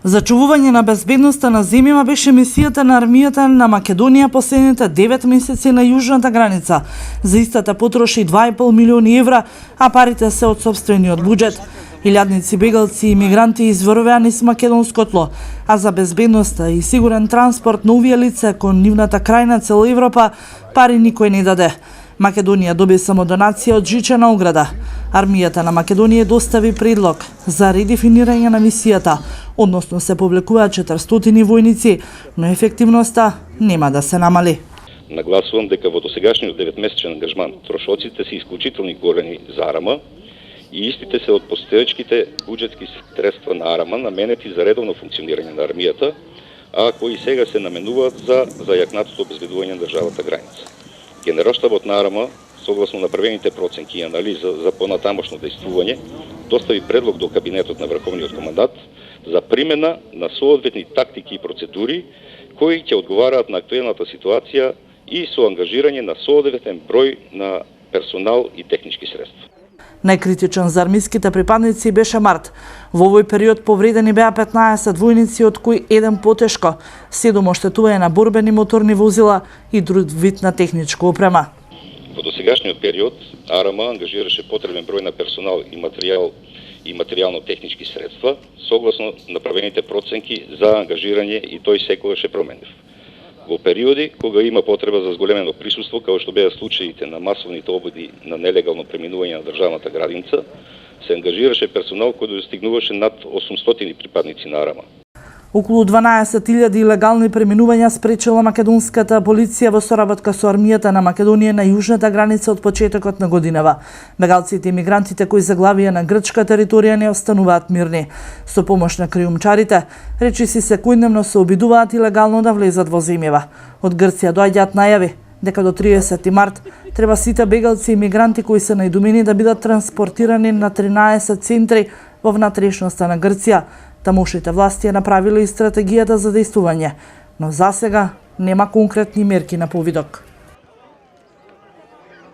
Зачувување на безбедноста на земјава беше мисијата на армијата на Македонија последните 9 месеци на јужната граница. За истата потроши 2,5 милиони евра, а парите се од сопствениот буџет. Илјадници бегалци и мигранти изворуваа низ македонско тло, а за безбедноста и сигурен транспорт на овие лица кон нивната крајна цела Европа пари никој не даде. Македонија доби само донација од жичена ограда. Армијата на Македонија достави предлог за редефинирање на мисијата, односно се повлекуваат 400 војници, но ефективноста нема да се намали. Нагласувам дека во досегашниот 9-месечен ангажман трошоците се исклучително големи за Арама и истите се од постоечките буџетски средства на Арама наменети за редовно функционирање на армијата, а кои сега се наменуваат за зајакнатото обезбедување на државата граница. Генералштабот на Арама, согласно направените проценки и анализа за понатамошно действување, достави предлог до кабинетот на Врховниот командант за примена на соодветни тактики и процедури кои ќе одговараат на актуелната ситуација и со ангажирање на соодветен број на персонал и технички средства. Најкритичен за армиските припадници беше март. Во овој период повредени беа 15 војници, од кои еден потешко, 7 оштетување на борбени моторни возила и друг вид на техничка опрема. Во досегашниот период Арама ангажираше потребен број на персонал и материјално-технички средства, согласно направените проценки за ангажирање, и тој секогаш е променлив. Во периоди кога има потреба за зголемено присуство, како што беа случаите на масовните обиди на нелегално преминување на државната граница, се ангажираше персонал кој достигнуваше над 800 припадници на Арама. Околу 12.000 илегални преминувања спречила македонската полиција во соработка со армијата на Македонија на јужната граница од почетокот на годинава. Бегалците и мигрантите кои заглавија на грчка територија не остануваат мирни. Со помош на криумчарите, речиси секојдневно се обидуваат илегално да влезат во земјава. Од Грција доаѓаат најави дека до 30 март треба сите бегалци и мигранти кои се најдумени да бидат транспортирани на 13 центри во внатрешноста на Грција. Тамошните власти ја направиле и стратегијата за действување, но засега нема конкретни мерки на повидок.